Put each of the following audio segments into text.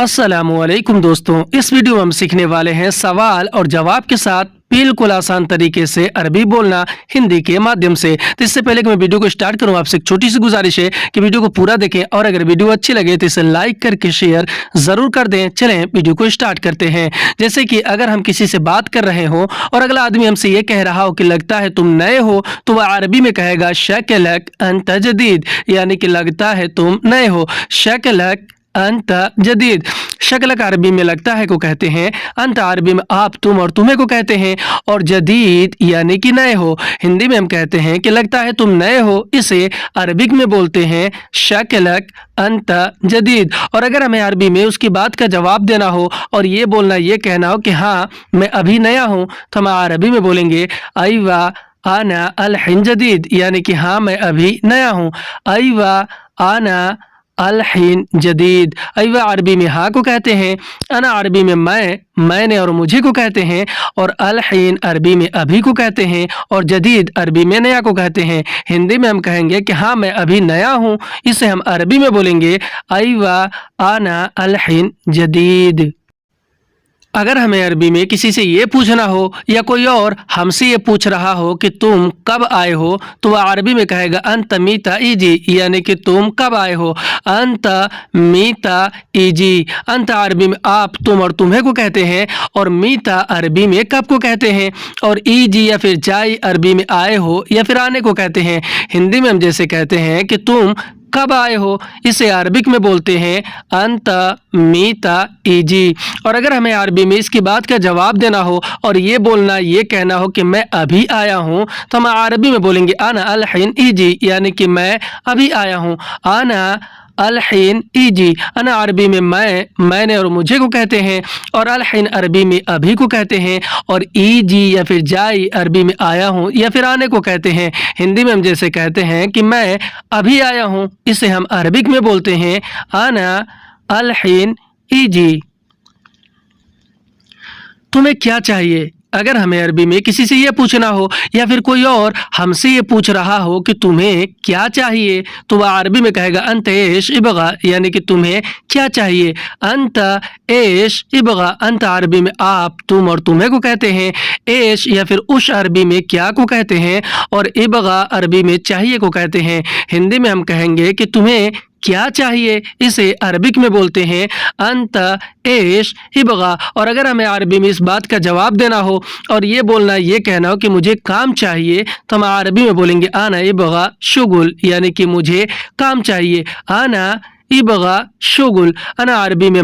अस्सलामुअलैकुम दोस्तों, इस वीडियो में हम सीखने वाले हैं सवाल और जवाब के साथ बिल्कुल आसान तरीके से अरबी बोलना हिंदी के माध्यम से। तो इससे पहले कि मैं वीडियो को स्टार्ट करूं, आपसे एक छोटी सी गुजारिश है कि वीडियो को पूरा देखें और अगर वीडियो अच्छी लगे तो इसे लाइक करके शेयर जरूर कर दें। चलें वीडियो को स्टार्ट करते हैं। जैसे कि अगर हम किसी से बात कर रहे हो और अगला आदमी हमसे ये कह रहा हो कि लगता है तुम नए हो, तो वह अरबी में कहेगा शकलक अंत जदीद, यानी कि लगता है तुम नए हो। शकलक अंत जदीद। शक्ल का अरबी में लगता है को कहते हैं, अंत अरबी में आप तुम और तुम्हें को कहते हैं, और जदीद यानी कि नए हो। हिंदी में हम कहते हैं कि लगता है तुम नए हो, इसे अरबिक में बोलते हैं शक्लक अंत जदीद। और अगर हमें अरबी में उसकी बात का जवाब देना हो और ये बोलना ये कहना हो कि हाँ मैं अभी नया हूँ, तो हम अरबी में बोलेंगे अयवा आना अल-हिन जदीद, यानी कि हाँ मैं अभी नया हूँ। अयवा आना अल-हिन जदीद। अयवा अरबी में हाँ को कहते हैं, अना अरबी में मैंने और मुझे को कहते हैं, और अल-हिन अरबी में अभी को कहते हैं, और जदीद अरबी में नया को कहते हैं। हिंदी में हम कहेंगे कि हाँ मैं अभी नया हूँ, इसे हम अरबी में बोलेंगे अयवा आना अल-हिन जदीद। अगर हमें अरबी में किसी से ये पूछना हो या कोई और हमसे ये पूछ रहा हो कि तुम कब आए हो, तो वह अरबी में कहेगा अंत मीता इजी, यानी कि तुम कब आए हो। अंत मीता इजी। अंत अरबी में आप तुम और तुम्हें को कहते हैं, और मीता अरबी में कब को कहते हैं, और इजी या फिर जाई अरबी में आए हो या फिर आने को कहते हैं। हिंदी में हम जैसे कहते हैं कि तुम कब आए हो, इसे अरबिक में बोलते हैं अंत मीता इजी। और अगर हमें अरबी में इसकी बात का जवाब देना हो और ये बोलना ये कहना हो कि मैं अभी आया हूँ, तो हम अरबी में बोलेंगे आना अल-हिन इजी, यानी कि मैं अभी आया हूँ। आना अल-हिन इजी। अना अरबी में मैंने और मुझे को कहते हैं, और अल-हिन अरबी में अभी को कहते हैं, और इजी या फिर जाई अरबी में आया हूँ या फिर आने को कहते हैं। हिंदी में हम जैसे कहते हैं कि मैं अभी आया हूँ, इसे हम अरबिक में बोलते हैं आना अल-हिन इजी। तुम्हें क्या चाहिए। अगर हमें अरबी में किसी से ये पूछना हो या फिर कोई और हमसे ये पूछ रहा हो कि तुम्हें क्या चाहिए, तो वह अरबी में कहेगा अंत एश इबगा, यानी कि तुम्हें क्या चाहिए। अंत एश इबगा। अंत अरबी में आप तुम और तुम्हें को कहते हैं, एश या फिर उश अरबी में क्या को कहते हैं, और इबगा अरबी में चाहिए को कहते हैं। हिंदी में हम कहेंगे कि तुम्हें क्या चाहिए, इसे अरबिक में बोलते हैं अंत एश इबगा। और अगर हमें अरबी में इस बात का जवाब देना हो और ये बोलना ये कहना हो कि मुझे काम चाहिए, तो हम अरबी में बोलेंगे आना इबगा शुगुल, यानी कि मुझे काम चाहिए। आना इबगा शुगुल। अना अरबी में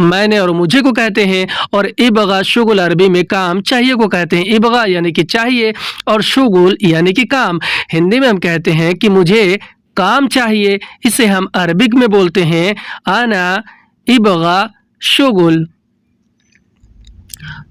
मैंने और मुझे को कहते हैं, और इबगा शुगुल अरबी में काम चाहिए को कहते हैं। इबगा यानी कि चाहिए और शुगुल यानी कि काम। हिंदी में हम कहते हैं कि मुझे काम चाहिए, इसे हम अरबिक में बोलते हैं आना इबगा शुगुल।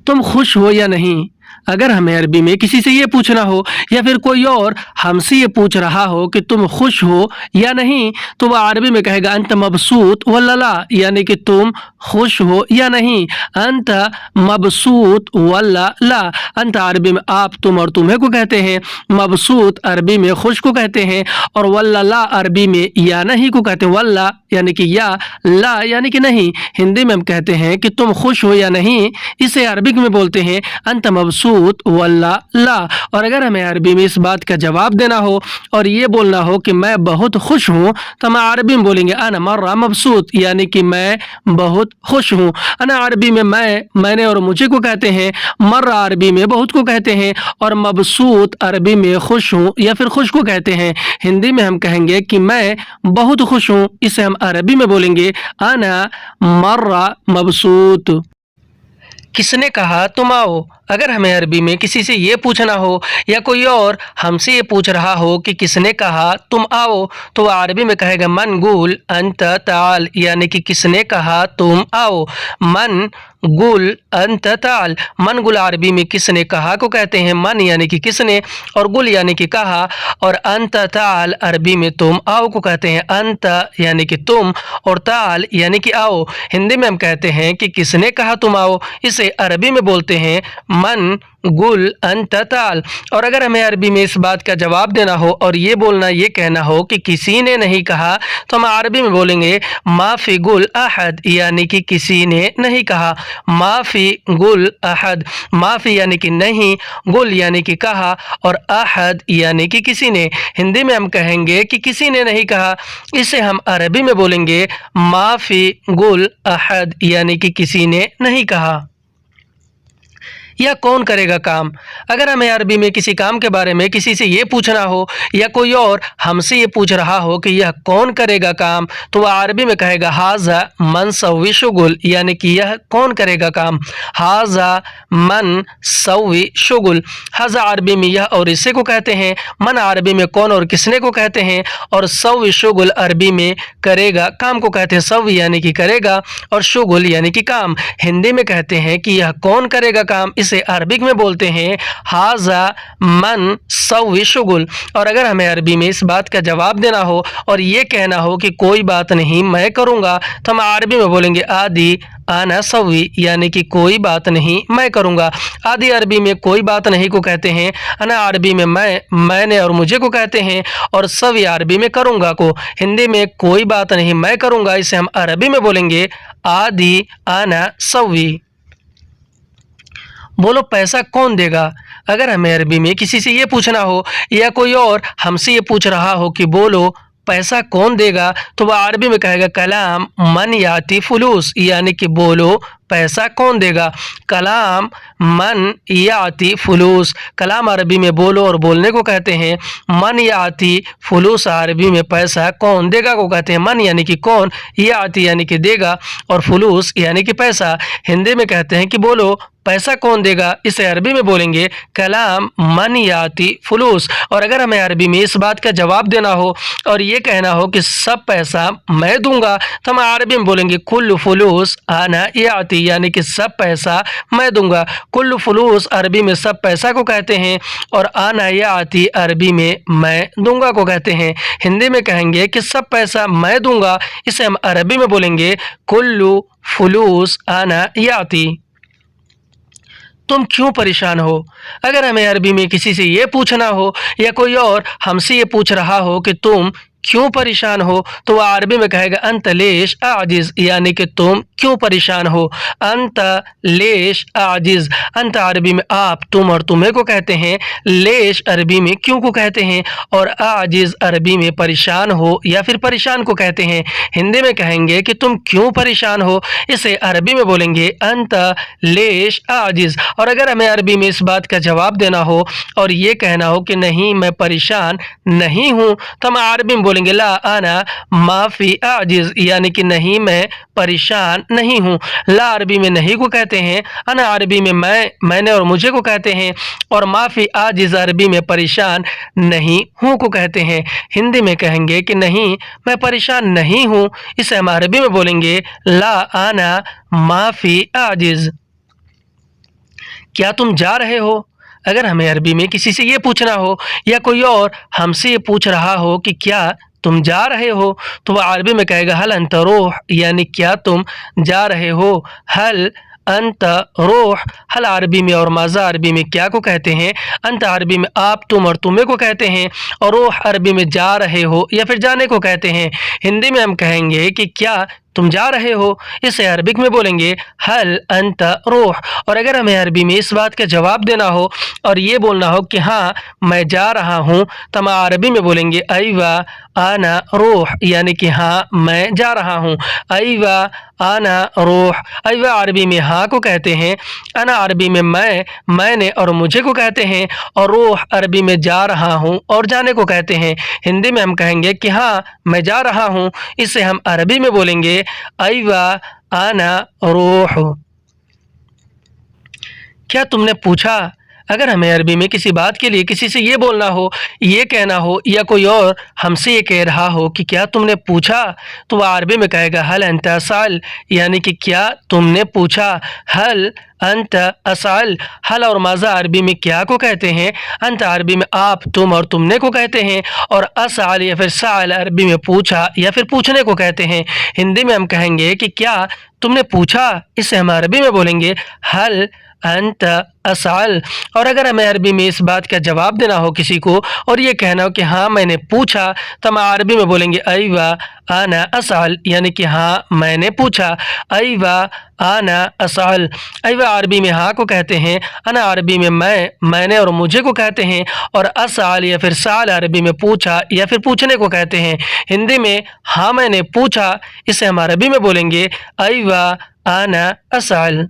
तुम खुश हो या नहीं। अगर हमें अरबी में किसी से ये पूछना हो या फिर कोई और हमसे ये पूछ रहा हो कि तुम खुश हो या नहीं, तो वह अरबी में कहेगा अंत मबसूत वल्ला ला, यानी कि तुम खुश हो या नहीं। अंत मबसूत वल्ला ला। अंत अरबी में आप तुम और तुम्हें को कहते हैं, मबसूत अरबी में खुश को कहते हैं, और वल्ला ला अरबी में या नहीं को कहते हैं। वल्ला यानी कि या, ला यानी कि नहीं। हिंदी में हम कहते हैं कि तुम खुश हो या नहीं, इसे अरबिक में बोलते हैं अंत मबसूत वल्ला ला। और अगर हमें अरबी में इस बात का जवाब देना हो और ये बोलना हो कि मैं बहुत खुश हूँ, तो हम अरबी में बोलेंगे अना मर्रा मबसूत, यानी कि मैं बहुत खुश हूँ। अना अरबी में मैंने और मुझे को कहते हैं, मर्रा अरबी में बहुत को कहते हैं, और मबसूत अरबी में खुश हूँ या फिर खुश को कहते हैं। हिंदी में हम कहेंगे कि मैं बहुत खुश हूँ, इसे हम अरबी में बोलेंगे आना मर्रा मबसूत। किसने कहा तुम आओ। अगर हमें अरबी में किसी से ये पूछना हो या कोई और हमसे ये पूछ रहा हो कि किसने कहा तुम आओ, तो वह अरबी में कहेगा मन गुल अंत ताल, यानी कि किसने कहा तुम आओ। मन गुल अंत ताल। मन गुल अरबी में किसने कहा को कहते हैं, मन यानी कि किसने, और गुल यानी कि कहा, और अंत ताल अरबी में तुम आओ को कहते हैं। अंत यानी कि तुम और ताल यानी कि आओ। हिंदी में हम कहते हैं कि किसने कहा तुम आओ, इसे अरबी में बोलते हैं मन गुल अंत ताल। और अगर हमें अरबी में इस बात का जवाब देना हो और ये बोलना, ये कहना हो कि किसी ने नहीं कहा, तो हम अरबी में बोलेंगे माफी गुल अहद, यानी कि किसी ने नहीं कहा। माफी गुल अहद, माफी यानी कि नहीं, गुल यानी कि कहा, और अहद यानी कि किसी ने। हिंदी में हम कहेंगे कि किसी ने नहीं कहा, इसे हम अरबी में बोलेंगे माफी गुल अहद, यानी कि किसी ने नहीं कहा। या कौन करेगा काम। अगर हमें अरबी में किसी काम के बारे में किसी से ये पूछना हो या कोई और हमसे ये पूछ रहा हो कि यह कौन करेगा काम, तो वह अरबी में कहेगा हाजा मन सवी शुगुल, यानी कि यह कौन करेगा काम। हाजा मन सवी शुगुल। हाजा अरबी में यह और इसे को कहते हैं, मन अरबी में कौन और किसने को कहते हैं, और सवी शुगुल अरबी में करेगा काम को कहते हैं। सवी यानी कि करेगा और शुगुल यानी कि काम। हिंदी में कहते हैं कि यह कौन करेगा काम, इसे अरबिक में बोलते हैं हाजा मन सवी शुगुल। और अगर हमें अरबी में इस बात का जवाब देना हो और ये कहना हो कि कोई बात नहीं मैं करूँगा, तो हम अरबी में बोलेंगे आदि आना सवी, यानी कि कोई बात नहीं मैं करूँगा। आदि अरबी में कोई बात नहीं को कहते हैं, अना अरबी में मैंने और मुझे को कहते हैं, और सवी अरबी में करूँगा को। हिंदी में कोई बात नहीं मैं करूँगा, इसे हम अरबी में बोलेंगे आदि आना सवी। बोलो पैसा कौन देगा। अगर हमें अरबी में किसी से ये पूछना हो या कोई और हमसे ये पूछ रहा हो कि बोलो पैसा कौन देगा, तो वह अरबी में कहेगा कलाम मन याती फुलूस, यानी कि बोलो पैसा कौन देगा। कलाम मन याती फुलूस। कलाम अरबी में बोलो और बोलने को कहते हैं। मन याती फुलूस अरबी में पैसा कौन देगा को कहते हैं। मन यानी कि कौन, याती यानी कि देगा, और फुलूस यानी कि पैसा। हिंदी में कहते हैं कि बोलो पैसा कौन देगा, इसे अरबी में बोलेंगे कलाम मन याती फुलूस। और अगर हमें अरबी में इस बात का जवाब देना हो और ये कहना हो कि सब पैसा मैं दूंगा, तो हम अरबी में बोलेंगे कुल्लु फुलूस आना याती, यानी कि सब पैसा मैं दूंगा। कुल्लु फुलूस अरबी में सब पैसा को कहते हैं, और आना याती अरबी में मैं दूंगा को कहते हैं। हिंदी में कहेंगे कि सब पैसा मैं दूंगा, इसे हम अरबी में बोलेंगे कुल्लु फुलूस आना याती। तुम क्यों परेशान हो। अगर हमें अरबी में किसी से ये पूछना हो या कोई और हमसे ये पूछ रहा हो कि तुम क्यों परेशान हो, तो वह अरबी में कहेगा अंत लेश आजिज, यानी कि तुम क्यों परेशान हो। अंत लेश आजिज। अंत अरबी में आप, तुम और तुम्हें को कहते हैं। लेश अरबी में क्यों को कहते हैं, और आजिज अरबी में परेशान हो या फिर परेशान को कहते हैं। हिंदी में कहेंगे कि तुम क्यों परेशान हो, इसे अरबी में बोलेंगे अंत लेश आजिज। और अगर हमें अरबी में इस बात का जवाब देना हो और ये कहना हो कि नहीं मैं परेशान नहीं हूँ, तो हम अरबी में बोलेंगे ला आना माफी आजिज, यानी कि नहीं मैं परेशान नहीं हूँ। ला अरबी में नहीं को कहते हैं, अना अरबी में मैंने और मुझे को कहते हैं, और माफी आजिज अरबी में परेशान नहीं हूँ को कहते हैं। हिंदी में कहेंगे कि नहीं मैं परेशान नहीं हूँ, इसे हम अरबी में बोलेंगे ला आना माफी आजिज। क्या तुम जा रहे हो। अगर हमें अरबी में किसी से ये पूछना हो या कोई और हमसे ये पूछ रहा हो कि क्या तुम जा रहे हो, तो वह अरबी में कहेगा हल अंत रोह, यानी क्या तुम जा रहे हो। हल अंत रोह। हल अरबी में और माजा अरबी में क्या को कहते हैं। अंत अरबी में आप, तुम और तुम्हें को कहते हैं, और रोह अरबी में जा रहे हो या फिर जाने को कहते हैं। हिंदी में हम कहेंगे कि क्या तुम जा रहे हो, इसे अरबिक में बोलेंगे हल अंत रोह। और अगर हमें अरबी में इस बात का जवाब देना हो और ये बोलना हो कि हाँ मैं जा रहा हूँ, तो हम अरबी में बोलेंगे अयवा आना रोह, यानी कि हाँ मैं जा रहा हूँ। अयवा आना रोह। अयवा अरबी में हाँ को कहते हैं, अना अरबी में मैंने और मुझे को कहते हैं, और रोह अरबी में जा रहा हूँ और जाने को कहते हैं। हिंदी में हम कहेंगे कि हाँ मैं जा रहा हूँ, इसे हम अरबी में बोलेंगे अयवा आना रोह। क्या तुमने पूछा। अगर हमें अरबी में किसी बात के लिए किसी से ये बोलना हो, ये कहना हो, या कोई और हमसे ये कह रहा हो कि क्या तुमने पूछा, तो वह अरबी में कहेगा हल अंत असाल, यानी कि क्या तुमने पूछा। हल अंत असाल। हल और माजा अरबी में क्या को कहते हैं। अंत अरबी में आप, तुम और तुमने को कहते हैं, और असाल या फिर साल अरबी में पूछा या फिर पूछने को कहते हैं। हिंदी में हम कहेंगे कि क्या तुमने पूछा, इसे हम अरबी में बोलेंगे हल अंत असअल। और अगर हमें अरबी में इस बात का जवाब देना हो किसी को और ये कहना हो कि हाँ मैंने पूछा, तो हम अरबी में बोलेंगे अयवा आना असअल, यानी कि हाँ मैंने पूछा। अयवा आना असअल। अयवा अरबी में हाँ को कहते हैं, अना अरबी में मैंने और मुझे को कहते हैं, और असअल या फिर सअल अरबी में पूछा या फिर पूछने को कहते हैं। हिंदी में हाँ मैंने पूछा, इसे हम अरबी में बोलेंगे अयवा आना असअल।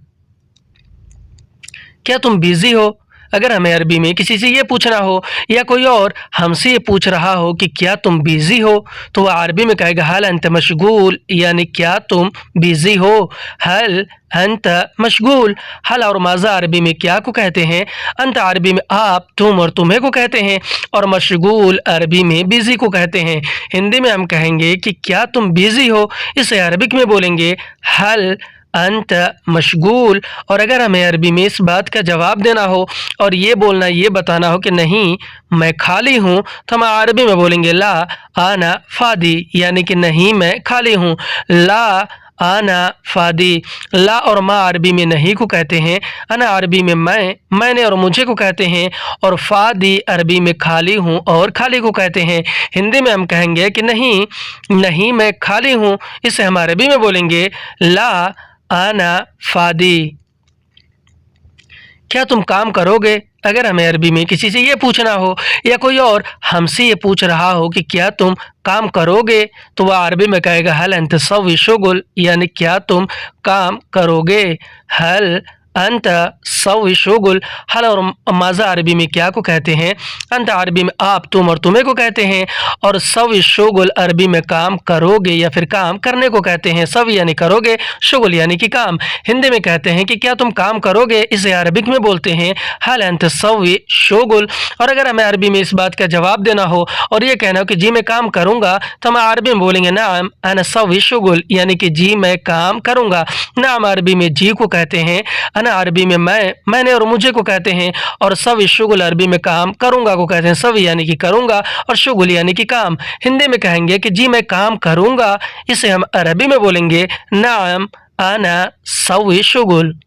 क्या तुम बिजी हो? अगर हमें अरबी में किसी से ये पूछना हो या कोई और हमसे ये पूछ रहा हो कि क्या तुम बिजी हो, तो वह अरबी में कहेगा हल अंत मशगूल, यानी क्या तुम बिजी हो। हल अंत मशगूल। हल और माज़ा अरबी में क्या को कहते हैं? अंत अरबी में आप, तुम और तुम्हें को कहते हैं, और मशगूल अरबी में बिजी को कहते हैं। हिंदी में हम कहेंगे कि क्या तुम बिजी हो, इसे अरबिक में बोलेंगे हल अंत मशगूल। और अगर हमें अरबी में इस बात का जवाब देना हो और ये बोलना, ये बताना हो कि नहीं मैं खाली हूँ, तो हम अरबी में बोलेंगे ला आना फादी, यानी कि नहीं मैं खाली हूँ। ला आना फादी। ला और मा अरबी में नहीं को कहते हैं, अना अरबी में मैंने और मुझे को कहते हैं, और फादी अरबी में खाली हूँ और खाली को कहते हैं। हिंदी में हम कहेंगे कि नहीं मैं खाली हूँ, इसे हम अरबी में बोलेंगे ला आना फादी। क्या तुम काम करोगे? अगर हमें अरबी में किसी से ये पूछना हो या कोई और हमसे ये पूछ रहा हो कि क्या तुम काम करोगे, तो वह अरबी में कहेगा हल अंत सव्वी शुगुल, यानी क्या तुम काम करोगे। हल अंत सव्वी शुगुल। हल और माज़ा अरबी में क्या को कहते हैं? अंत अरबी में आप, तुम और तुम्हें को कहते हैं, और सव्वी शुगुल अरबी में काम करोगे या फिर काम करने को कहते हैं। सव्वी यानी करोगे, शुगुल यानी कि काम। हिंदी में कहते हैं कि क्या तुम काम करोगे, इसे अरबिक में बोलते हैं हल अंत सव्वी शुगुल। और अगर हमें अरबी में इस बात का जवाब देना हो और ये कहना हो कि जी मैं काम करूँगा, तो हम अरबी में बोलेंगे नाम अना सव्वी शुगुल, यानी कि जी मैं काम करूँगा। नाम अरबी में जी को कहते हैं, अना अरबी में मैंने और मुझे को कहते हैं, और सव्वी शुगुल अरबी में काम करूँगा को कहते हैं। सव्वी यानी कि करूँगा और शुगुल यानी कि काम। हिंदी में कहेंगे कि जी मैं काम करूँगा, इसे हम अरबी में बोलेंगे नाम आना सव्वी शुगुल।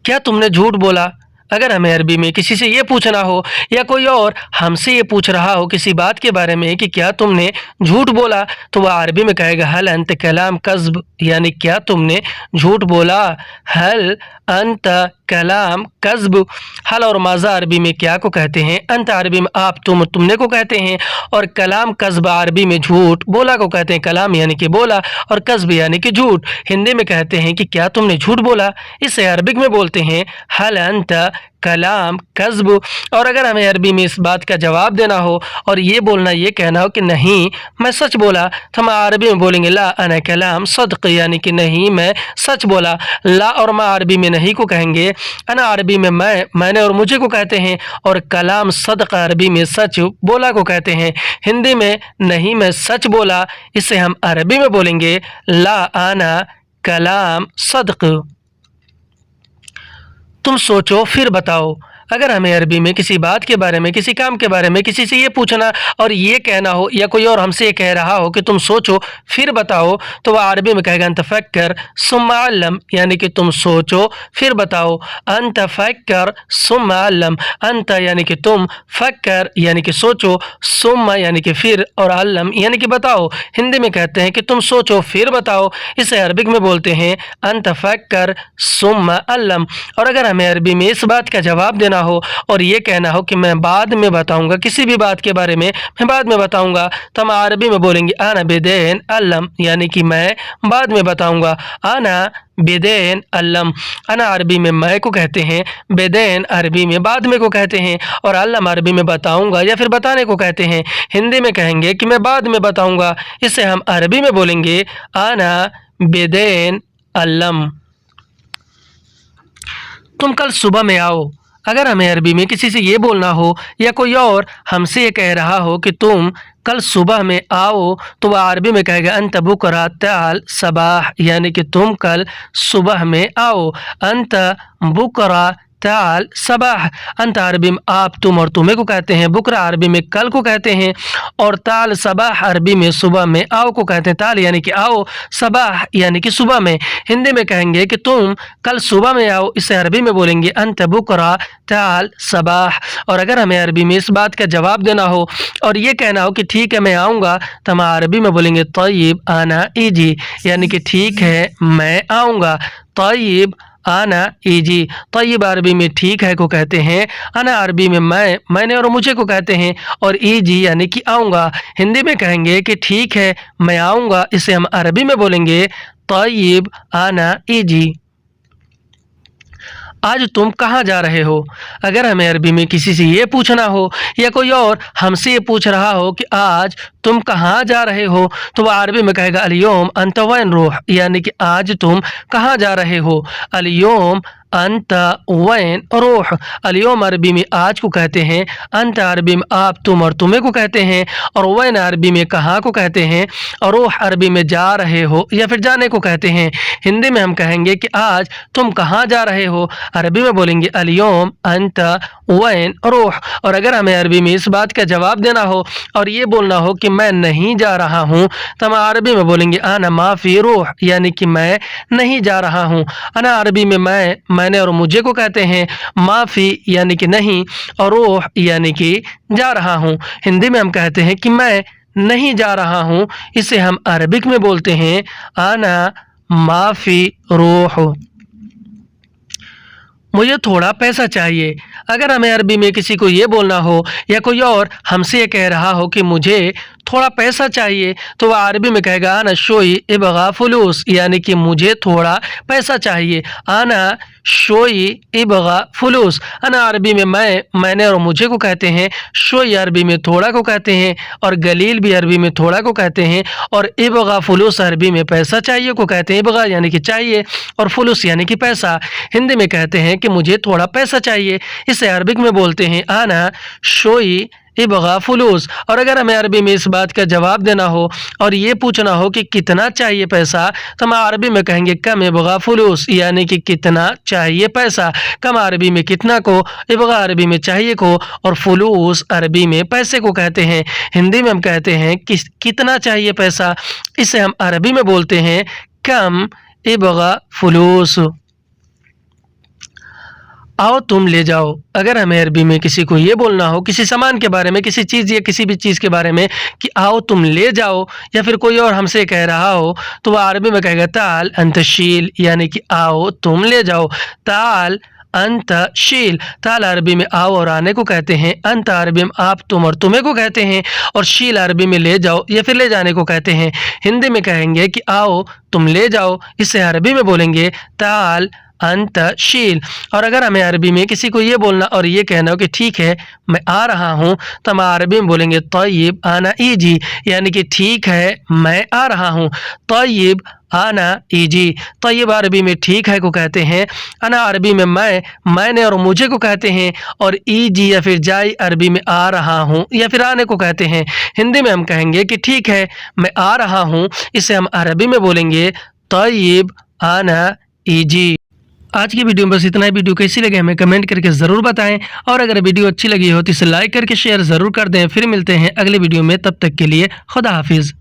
क्या तुमने झूठ बोला? अगर हमें अरबी में किसी से ये पूछना हो या कोई और हमसे ये पूछ रहा हो किसी बात के बारे में कि क्या तुमने झूठ बोला, तो वह अरबी में कहेगा हल अंत कलाम कज़्ब, यानी क्या तुमने झूठ बोला। हल अंत कलाम कज़्ब। हल और माज़ा अरबी में क्या को कहते हैं? अंत अरबी में आप, तुम, तुमने को कहते हैं, और कलाम कज़्ब अरबी में झूठ बोला को कहते हैं। कलाम यानी कि बोला और कज़्ब यानी कि झूठ। हिंदी में कहते हैं कि क्या तुमने झूठ बोला, इसे अरबिक में बोलते हैं हल अंत कलाम कज़्ब। और अगर हमें अरबी में इस बात का जवाब देना हो और ये बोलना, ये कहना हो कि नहीं मैं सच बोला, तो हम अरबी में बोलेंगे ला अना कलाम सदक़, यानी कि नहीं मैं सच बोला। ला और मा अरबी में नहीं को कहेंगे, अना अरबी में मैंने और मुझे को कहते हैं, और कलाम सदक़ अरबी में सच बोला को कहते हैं। हिंदी में नहीं मैं सच बोला, इसे हम अरबी में बोलेंगे ला आना कलाम सदक़। तुम सोचो फिर बताओ। अगर हमें अरबी में किसी बात के बारे में, किसी काम के बारे में किसी से ये पूछना और ये कहना हो या कोई और हमसे ये कह रहा हो कि तुम सोचो फिर बताओ, तो वह अरबी में कहेगा अंत फक्कर सुम्मा अल्लम, यानी कि तुम सोचो फिर बताओ। अंत फक्कर सुम्मा अल्लम। अंत यानी कि तुम, फक्कर यानी कि सोचो, सुम्मा यानी कि फिर, और अल्लम यानी कि बताओ। हिंदी में कहते हैं कि तुम सोचो फिर बताओ, इसे अरबिक में बोलते हैं अंत फक्कर सुम्मा अल्लम। और अगर हमें अरबी में इस बात का जवाब देना हो और ये कहना हो कि मैं बाद में बताऊंगा, किसी भी बात के बारे में मैं बाद में बताऊंगा, तो हम अरबी में बोलेंगे आना बेदेन अल्लम, यानी कि मैं बाद में बताऊंगा। आना बेदेन अल्लम। अना अरबी में मैं को कहते हैं, बेदेन अरबी में बाद में को कहते हैं, और अल्लम अरबी में बताऊंगा या फिर बताने को कहते हैं। हिंदी में कहेंगे कि मैं बाद में बताऊंगा, इसे हम अरबी में बोलेंगे आना बेदेन अल्लम। तुम कल सुबह में आओ। अगर हमें अरबी में किसी से ये बोलना हो या कोई और हमसे ये कह रहा हो कि तुम कल सुबह में आओ, तो वह अरबी में कहेगा अंत बुकरा ताल सबाह, यानी कि तुम कल सुबह में आओ। अंत बुकरा ताल सबाह। अंत अरबी में आप, तुम और तुम्हें को कहते हैं। बुकरा अरबी में कल को कहते हैं। और ताल सबाह अरबी में सुबह में आओ को कहते हैं। ताल यानी कि आओ, सबाह यानी कि सुबह में। हिंदी में कहेंगे कि तुम कल सुबह में आओ, इसे अरबी में बोलेंगे अंत बुकरा ताल सबाह। और अगर हमें अरबी में इस बात का जवाब देना हो और ये कहना हो कि ठीक है मैं आऊँगा, तो हम अरबी में बोलेंगे तय्यब आना इजी, यानी कि ठीक है मैं आऊँगा। तय्यब आना इजी। तय्यब अरबी में ठीक है को कहते हैं। अना अरबी में मैंने और मुझे को कहते हैं। और इजी यानी कि आऊँगा। हिंदी में कहेंगे कि ठीक है मैं आऊँगा, इसे हम अरबी में बोलेंगे तय्यब आना इजी। आज तुम कहाँ जा रहे हो? अगर हमें अरबी में किसी से ये पूछना हो या कोई और हमसे ये पूछ रहा हो कि आज तुम कहाँ जा रहे हो, तो वह अरबी में कहेगा अल-यौम अंत वैन रूह, यानी कि आज तुम कहाँ जा रहे हो। अल-यौम अंत वैन रूह। अल-यौम अरबी में आज को कहते हैं। अंत अरबी में आप, तुम और तुम्हें को कहते हैं। और वैन अरबी में कहाँ को कहते हैं। और रूह अरबी में जा रहे हो या फिर जाने को कहते हैं। हिंदी में हम कहेंगे कि आज तुम कहाँ जा रहे हो, अरबी में बोलेंगे अल-यौम अंत वैन रूह। और अगर हमें अरबी में इस बात का जवाब देना हो और ये बोलना हो कि मैं नहीं जा रहा हूँ, तो हम अरबी में बोलेंगे अना माफ़ी रूह, यानी कि मैं नहीं जा रहा हूँ। अना अरबी में मैंने और मुझे को कहते हैं। माफ़ी यानी कि नहीं, और रूह यानी कि जा रहा हूँ। हिंदी में हम कहते हैं कि मैं नहीं जा रहा हूँ, इसे हम अरबिक में बोलते हैं अना माफ़ी रूह। मुझे थोड़ा पैसा चाहिए। अगर हमें अरबी में किसी को ये बोलना हो या कोई और हमसे ये कह रहा हो कि मुझे थोड़ा पैसा चाहिए, तो वह अरबी में कहेगा आना शोई इबगा फुलूस, यानी कि मुझे थोड़ा पैसा चाहिए। आना शोई इबगा फुलूस। अना अरबी में मैंने और मुझे को कहते हैं। शोई अरबी में थोड़ा को कहते हैं। और गलील भी अरबी में थोड़ा को कहते हैं। और इबगा फुलूस अरबी में पैसा चाहिए को कहते हैं। इबगा यानी कि चाहिए और फुलूस यानी कि पैसा। हिंदी में कहते हैं कि मुझे थोड़ा पैसा चाहिए, इसे अरबिक में बोलते हैं आना शोई इबगा फुलूस। और अगर हमें अरबी में इस बात का जवाब देना हो और ये पूछना हो कि कितना चाहिए पैसा, तो हम अरबी में कहेंगे कम इबगा फुलूस, यानी कि कितना चाहिए पैसा। कम अरबी में कितना को, इबगा अरबी में चाहिए को, और फुलूस अरबी में पैसे को कहते हैं। हिंदी में हम कहते हैं कि कितना चाहिए पैसा, इसे हम अरबी में बोलते हैं कम इबगा फुलूस। आओ तुम ले जाओ। अगर हमें अरबी में किसी को ये बोलना हो किसी सामान के बारे में, किसी चीज़ या किसी भी चीज़ के बारे में कि आओ तुम ले जाओ, या फिर कोई और हमसे कह रहा हो, तो वह अरबी में कहेगा ताल अंत शील, यानी कि आओ तुम ले जाओ। ताल अंत शील। ताल अरबी में आओ और आने को कहते हैं। अंत अरबी में आप, तुम और तुम्हें को कहते हैं। और शील अरबी में ले जाओ या फिर ले जाने को कहते हैं। हिंदी में कहेंगे कि आओ तुम ले जाओ, इसे अरबी में बोलेंगे ताल अंत शील। और अगर हमें अरबी में किसी को ये बोलना और ये कहना हो कि ठीक है मैं आ रहा हूँ, तो हम अरबी में बोलेंगे तय्यब आना इजी, यानी कि ठीक है मैं आ रहा हूँ। तय्यब आना इजी। तय्यब अरबी में ठीक है को कहते हैं। अना अरबी में मैंने और मुझे को कहते हैं। और इजी या फिर जाई अरबी में आ रहा हूँ या फिर आने को कहते हैं। हिंदी में हम कहेंगे कि ठीक है मैं आ रहा हूँ, इसे हम अरबी में बोलेंगे तय्यब आना इजी। आज की वीडियो में बस इतना ही। वीडियो कैसी लगे हमें कमेंट करके ज़रूर बताएं, और अगर वीडियो अच्छी लगी हो तो इसे लाइक करके शेयर ज़रूर कर दें। फिर मिलते हैं अगले वीडियो में, तब तक के लिए खुदा हाफिज़।